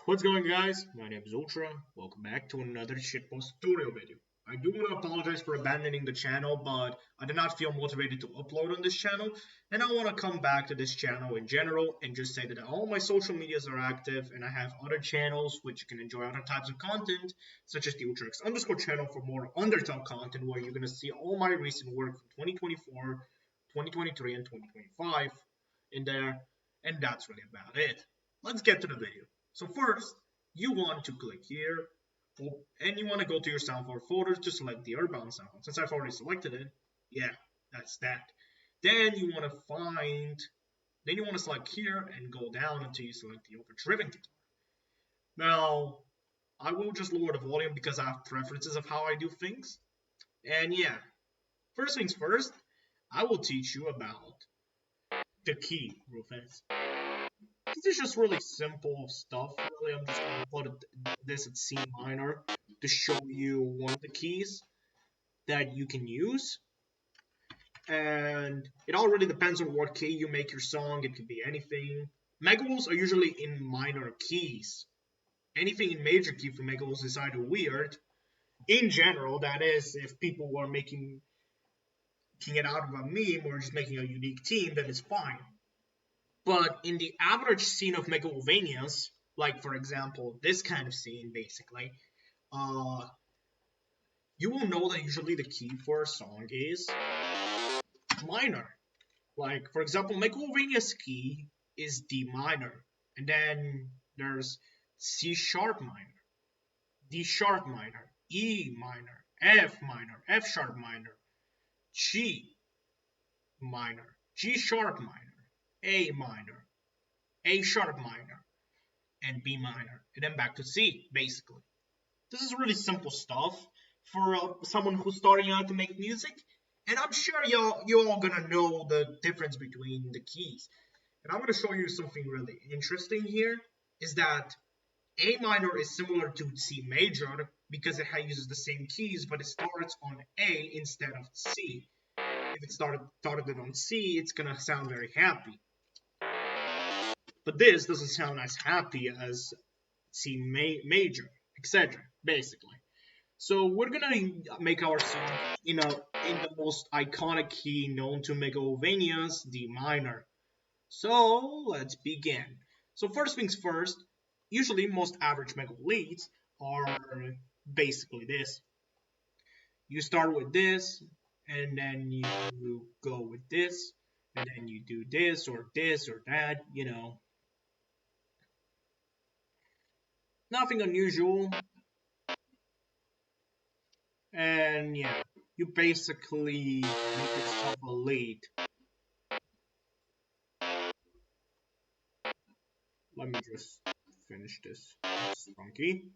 What's going on, guys? My name is Ultra. Welcome back to another Shitpost tutorial video. I do want to apologize for abandoning the channel, but I did not feel motivated to upload on this channel, and I want to come back to this channel in general and just say that all my social medias are active, and I have other channels which you can enjoy other types of content, such as the UltraX underscore channel for more Undertale content, where you're going to see all my recent work from 2024, 2023, and 2025 in there, and that's really about it. Let's get to the video. So first, you want to click here, and you want to go to your SoundCloud folder to select the Earthbound sound. Since I've already selected it, yeah, that's that. Then you want to select here and go down until you select the overdriven guitar. Now, I will just lower the volume because I have preferences of how I do things. And yeah, first things first, I will teach you about the key, Rufus. This is just really simple stuff. Really, I'm just going to put this at C minor to show you one of the keys that you can use. And it all really depends on what key you make your song. It could be anything. Megalovs are usually in minor keys. Anything in major key for Megalovs is either weird. In general, that is, if people were making it out of a meme or just making a unique theme, then it's fine. But in the average scene of Megalovanias, like for example, this kind of scene basically, you will know that usually the key for a song is minor. Like for example, Megalovania's key is D minor, and then there's C sharp minor, D sharp minor, E minor, F sharp minor, G minor, G sharp minor, A minor, A sharp minor, and B minor, and then back to C, basically. This is really simple stuff for someone who's starting out to make music, and I'm sure you're all gonna know the difference between the keys. And I'm gonna show you something really interesting here, is that A minor is similar to C major because it uses the same keys, but it starts on A instead of C. If it started on C, it's gonna sound very happy. But this doesn't sound as happy as C major, etc. Basically. So we're gonna make our song in the most iconic key known to Megalovanias, D minor. So let's begin. So first things first, usually most average Mega leads are basically this. You start with this, and then you go with this, and then you do this or that, Nothing unusual. And yeah, you basically make yourself a lead. Let me just finish this. It's funky.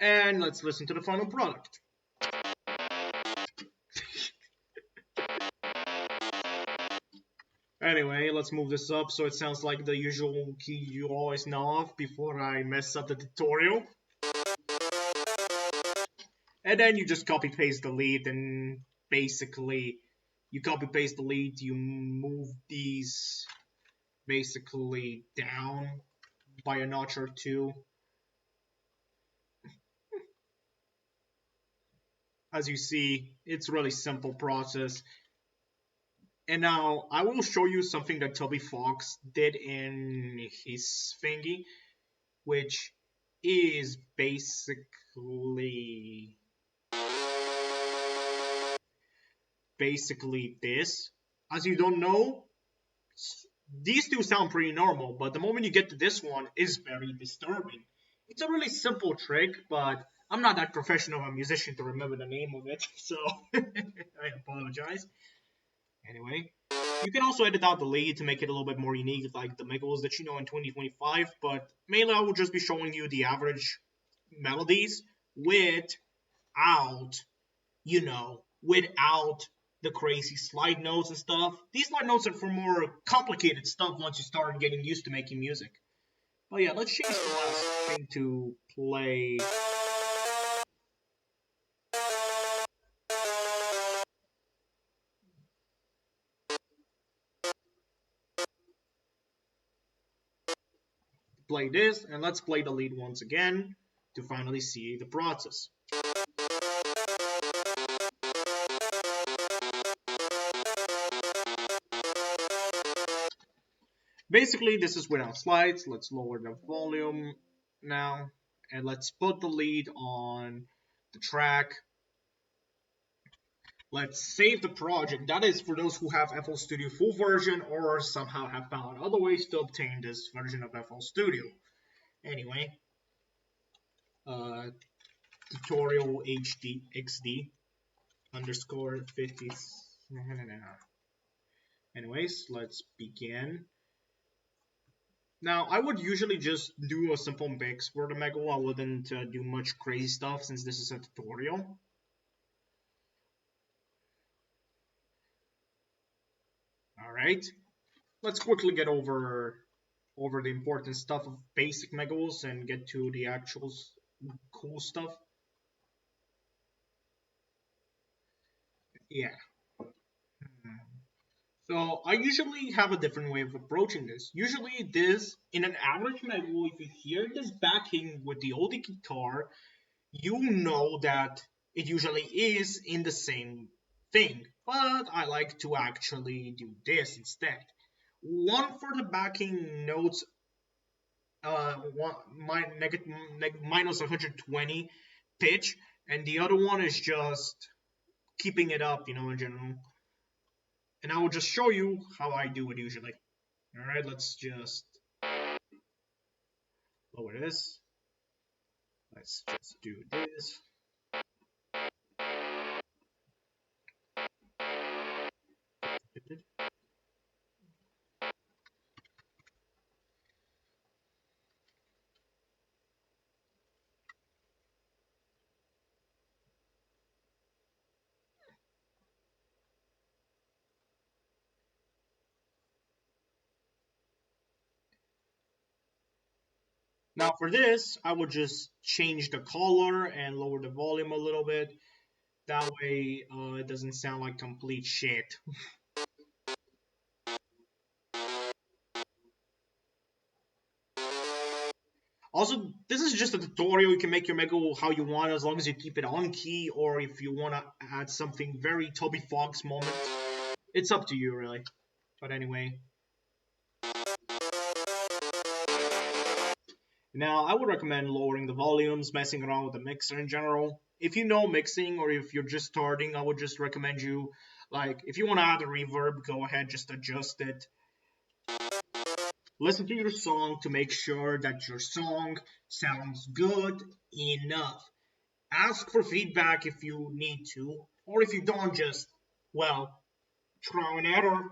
And let's listen to the final product. Anyway, let's move this up so it sounds like the usual key you always know of before I mess up the tutorial. And then you just copy paste the lead, and basically you copy paste the lead, you move these basically down by a notch or two. As you see, it's really simple process. And now I will show you something that Toby Fox did in his thingy, which is basically this. As you don't know, these two sound pretty normal, but the moment you get to this one, it's very disturbing. It's a really simple trick, but I'm not that professional of a musician to remember the name of it, so I apologize. Anyway, you can also edit out the lead to make it a little bit more unique, like the Megalovs that you know in 2025, but mainly I will just be showing you the average melodies without the crazy slide notes and stuff. These slide notes are for more complicated stuff once you start getting used to making music. But yeah, let's change the last thing to play. play this, and let's play the lead once again to finally see the process. Basically, this is without slides. Let's lower the volume now, and let's put the lead on the track. Let's save the project. That is for those who have FL Studio full version or somehow have found other ways to obtain this version of FL Studio. Anyway, tutorial HD XD underscore 50. Anyways, let's begin. Now, I would usually just do a simple mix for the Megalovania. I wouldn't do much crazy stuff since this is a tutorial. Alright, let's quickly get over the important stuff of basic Megalovs and get to the actual cool stuff. Yeah. So I usually have a different way of approaching this. Usually this, in an average Megalovania, if you hear this backing with the oldie guitar, you know that it usually is in the same thing. But I like to actually do this instead. One for the backing notes, minus 120 pitch, and the other one is just keeping it up, in general. And I will just show you how I do it usually. Alright, let's just lower this. Let's just do this. Now for this, I will just change the color and lower the volume a little bit. That way it doesn't sound like complete shit. Also, this is just a tutorial. You can make your Mega how you want as long as you keep it on key, or if you want to add something very Toby Fox moment. It's up to you, really. But anyway. Now, I would recommend lowering the volumes, messing around with the mixer in general. If you know mixing or if you're just starting, I would just recommend you, like, if you want to add a reverb, go ahead, just adjust it. Listen to your song to make sure that your song sounds good enough. Ask for feedback if you need to, or if you don't, just, well, trial and error,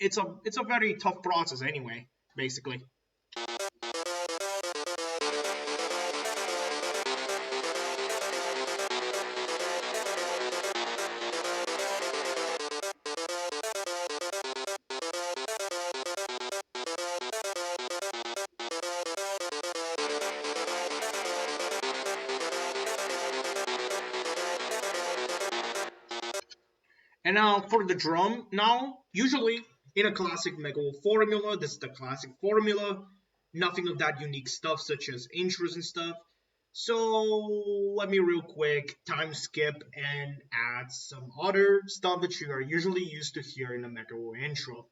It's a very tough process anyway, basically. And now for the drum, usually in a classic Megalovania formula, this is the classic formula, nothing of that unique stuff such as intros and stuff. So let me real quick time skip and add some other stuff that you are usually used to hear in a Megalovania intro.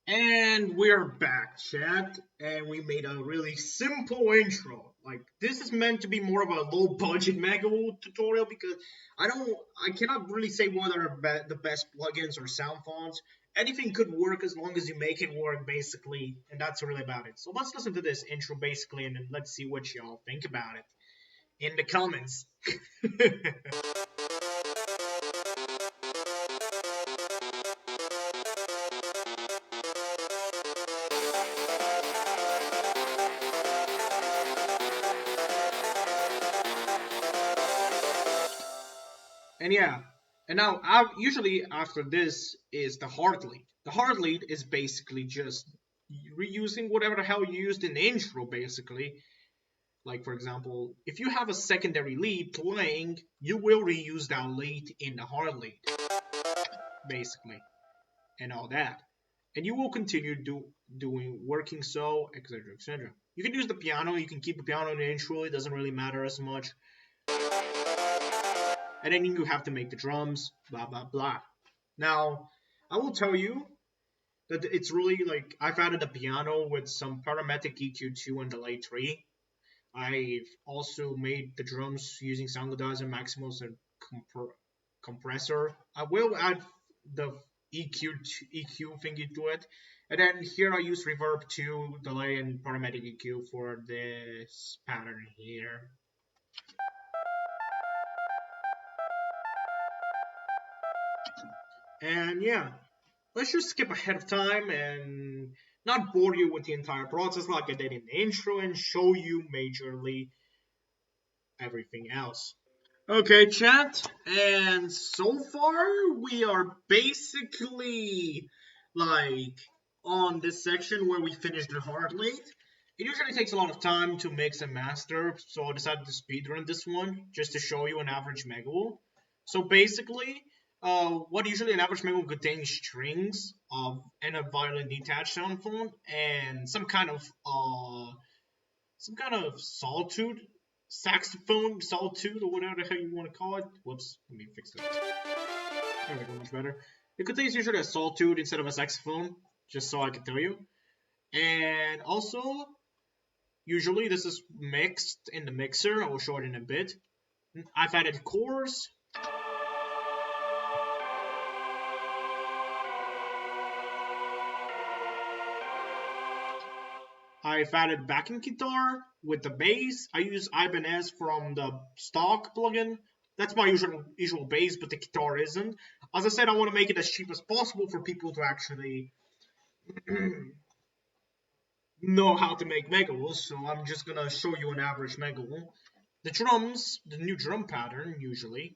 And we're back, chat, and we made a really simple intro. Like, this is meant to be more of a low-budget Megalovania tutorial because I cannot really say what are the best plugins or sound fonts. Anything could work as long as you make it work, basically, and that's really about it. So let's listen to this intro, basically, and then let's see what y'all think about it in the comments. And yeah, and now usually after this is the hard lead. The hard lead is basically just reusing whatever the hell you used in the intro, basically. Like, for example, if you have a secondary lead playing, you will reuse that lead in the hard lead, basically, and all that. and you will continue doing working so, etc., etc. You can use the piano. You can keep the piano in the intro. It doesn't really matter as much. And then you have to make the drums. Blah blah blah. Now, I will tell you that it's really like I've added a piano with some parametric EQ2 and delay 3. I've also made the drums using Soundcloudizer, Maximus, and compressor. I will add the EQ thingy to it, and then here I use reverb 2, delay, and parametric EQ for this pattern here. And yeah, let's just skip ahead of time and not bore you with the entire process like I did in the intro and show you majorly everything else. Okay, chat, and so far we are basically like on this section where we finished the hard late. It usually takes a lot of time to mix and master, so I decided to speedrun this one just to show you an average Megalovania. So basically, what usually an average Megalovania contains strings of and a violin detached sound phone and some kind of sawtooth, saxophone, sawtooth, or whatever the hell you want to call it. Whoops, let me fix that. There we go, much better. It contains usually a sawtooth instead of a saxophone, just so I can tell you. And also, usually this is mixed in the mixer. I will show it in a bit. I've added chords. I've added backing guitar with the bass. I use Ibanez from the stock plugin. That's my usual bass, but the guitar isn't. As I said, I want to make it as cheap as possible for people to actually know how to make Megalovania. So I'm just gonna show you an average Megalovania. The drums, the new drum pattern usually.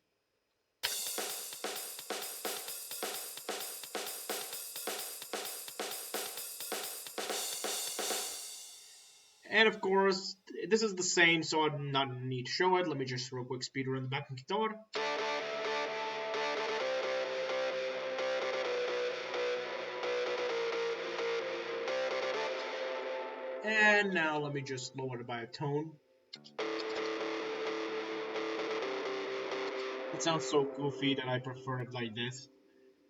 And of course, this is the same, so I do not need to show it. Let me just real quick speedrun the backing guitar. And now let me just lower it by a tone. It sounds so goofy that I prefer it like this.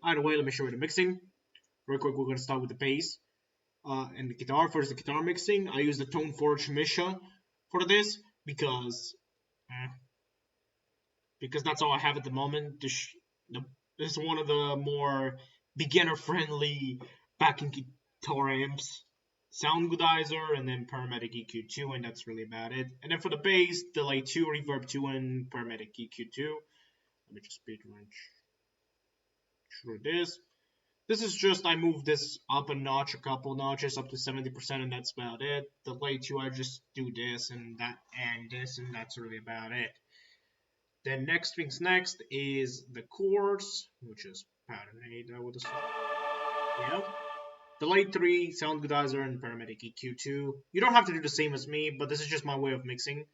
Either way, let me show you the mixing. Real quick, we're going to start with the bass and the guitar. First, the guitar mixing. I use the Tone Forge Misha for this because that's all I have at the moment. This is one of the more beginner-friendly backing guitar amps. Soundcloudizer and then Parametric EQ2, and that's really about it. And then for the bass, delay 2, reverb 2, and Parametric EQ2. Let me just speedrun through this. This is just, I moved this up a notch, a couple notches, up to 70%, and that's about it. Delay 2, I just do this and that and this, and that's really about it. Then next things next is the chords, which is pattern 8, I would assume. Yeah. Delay 3, Soundcloudizer, and Parametric EQ2. You don't have to do the same as me, but this is just my way of mixing.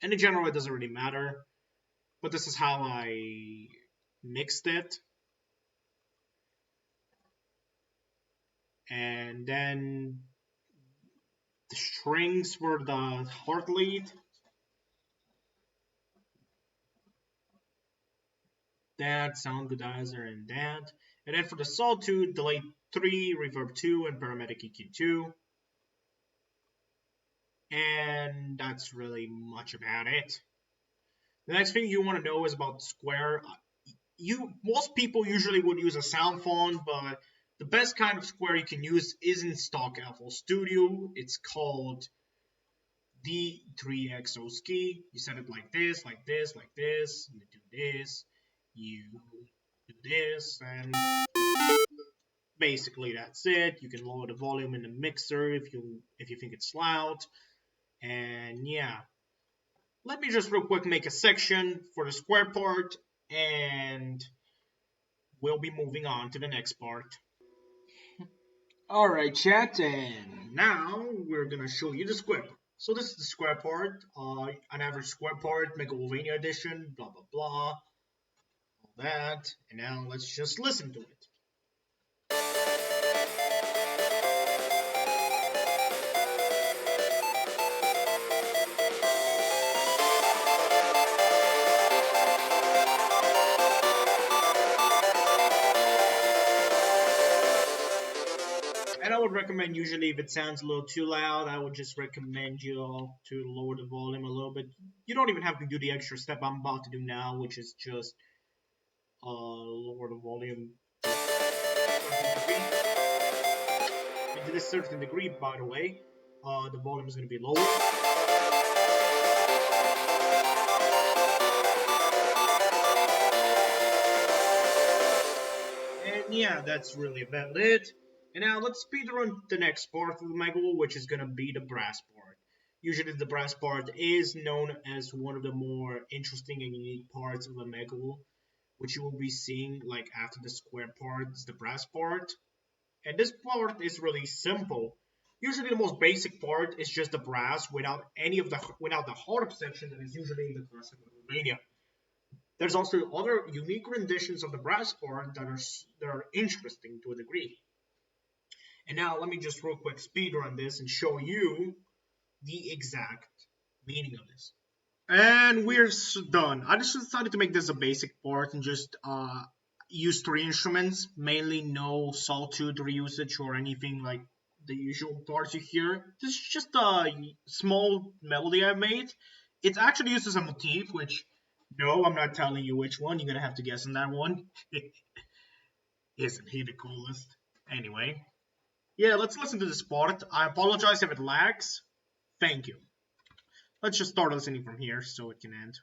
And in general, it doesn't really matter. But this is how I mixed it. And then the strings for the heart lead. That, Soundcloudizer, and that. And then for the sawtooth, delay 3, reverb 2, and Parametric EQ2. And that's really much about it. The next thing you want to know is about square. Most people usually would use a sound font, but the best kind of square you can use is in stock FL Studio. It's called D3XO Ski. You set it like this, like this, like this. You do this. You do this, and basically that's it. You can lower the volume in the mixer if you think it's loud, and yeah. Let me just real quick make a section for the square part, and we'll be moving on to the next part. Alright, chat, and now we're gonna show you the square part. So this is the square part, an average square part, Megalovania edition, blah blah blah, all that, and now let's just listen to it. And I would recommend, usually if it sounds a little too loud, I would just recommend you all to lower the volume a little bit. You don't even have to do the extra step I'm about to do now, which is just lower the volume into this certain degree, by the way. The volume is going to be lower. And yeah, that's really about it. And now let's speedrun the next part of the Megalo, which is gonna be the brass part. Usually the brass part is known as one of the more interesting and unique parts of the Megalo, which you will be seeing like after the square part is the brass part. And this part is really simple. Usually the most basic part is just the brass without the hard section that is usually in the classic Megalovania. There's also other unique renditions of the brass part that are interesting to a degree. And now let me just real quick speedrun this and show you the exact meaning of this. And we're done. I just decided to make this a basic part and just use 3 instruments, mainly no sawtooth reusage or anything like the usual parts you hear. This is just a small melody I made. It actually uses a motif, which, no, I'm not telling you which one. You're gonna have to guess on that one. Isn't he the coolest? Anyway, yeah, let's listen to this part. I apologize if it lags. Thank you. Let's just start listening from here so it can end.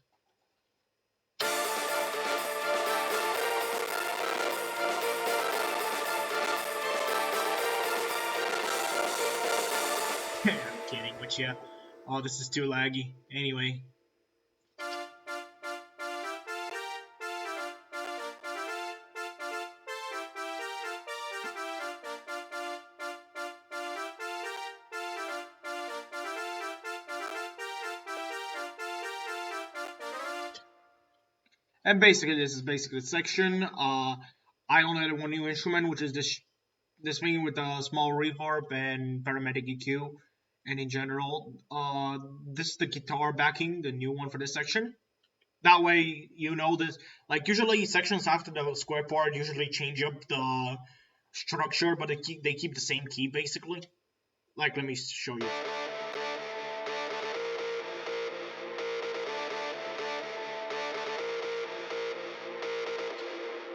I'm kidding with you. Oh, this is too laggy. Anyway. And basically, this is basically the section. I only added one new instrument, which is this thing with a small reverb and paramedic EQ. And in general, this is the guitar backing, the new one for this section. That way, you know this. Like usually, sections after the square part usually change up the structure, but they keep the same key basically. Like, let me show you.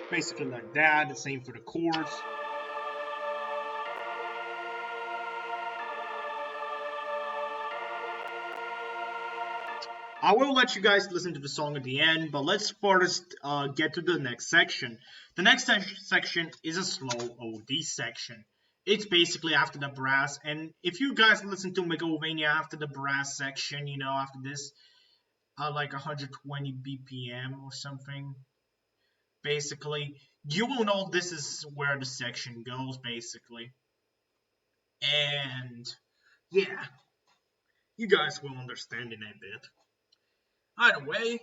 Basically like that. The same for the chords. I will let you guys listen to the song at the end, but let's first get to the next section. The next section is a slow OD section. It's basically after the brass, and if you guys listen to Megalovania after the brass section, you know, after this, like 120 BPM or something, basically, you will know this is where the section goes, basically. And yeah, you guys will understand in a bit. Either way,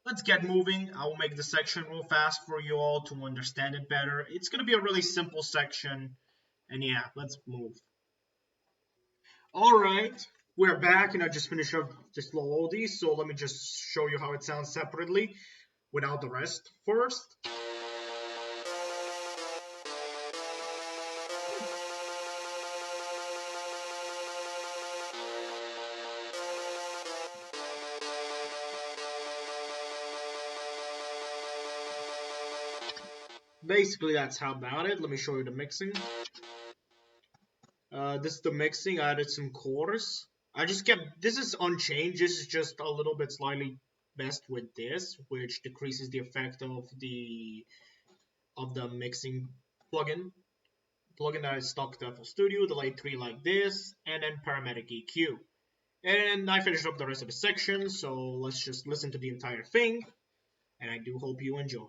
let's get moving. I will make the section real fast for you all to understand it better. It's going to be a really simple section. And yeah, let's move. Alright, we're back and I just finished up the slow oldies. So let me just show you how it sounds separately without the rest first. Basically, that's how about it. Let me show you the mixing. This is the mixing. I added some chorus. I just kept this is unchanged. This is just a little bit slightly messed with this, which decreases the effect of the mixing plugin. Plugin that is stock to FL Studio, delay 3 like this, and then paramedic EQ. And I finished up the rest of the section, so let's just listen to the entire thing. And I do hope you enjoy.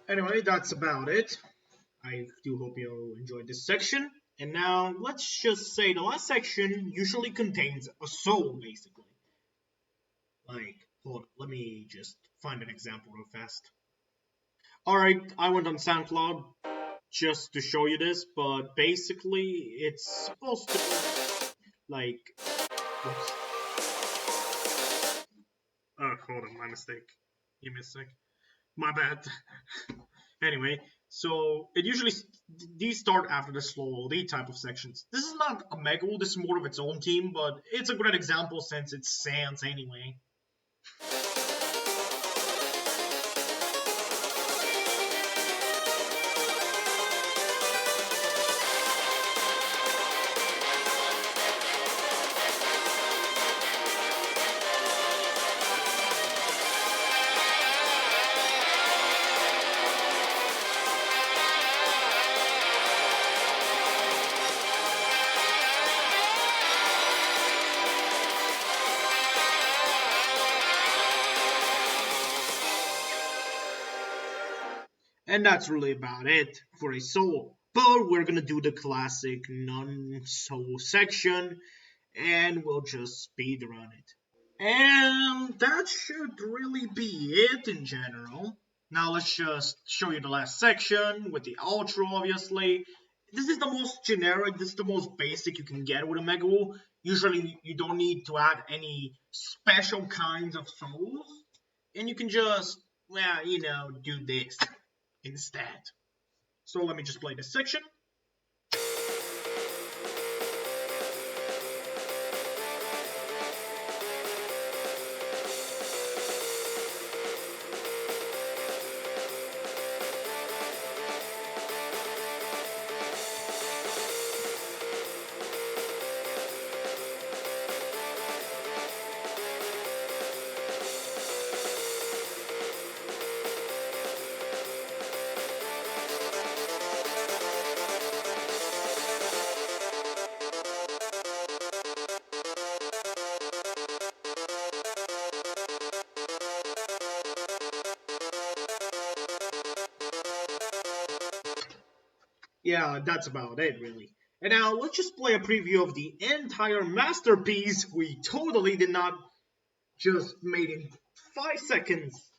Anyway, that's about it. I do hope you enjoyed this section. And now, let's just say the last section usually contains a soul, basically. Like, hold on, let me just find an example real fast. Alright, I went on SoundCloud just to show you this, but basically, it's supposed to be like. Whoops. Oh, hold on, my mistake. Give me a sec. My bad. Anyway, so it usually these start after the slow load type of sections. This is not a Megalovania, this is more of its own team, but it's a great example since it's Sans anyway. And that's really about it for a soul. But we're gonna do the classic non-soul section, and we'll just speed run it. And that should really be it in general. Now let's just show you the last section with the outro, obviously. This is the most generic, this is the most basic you can get with a Megalovania. Usually you don't need to add any special kinds of souls. And you can just, well, do this instead. So let me just play this section. Yeah, that's about it, really. And now let's just play a preview of the entire masterpiece we totally did not just made in 5 seconds.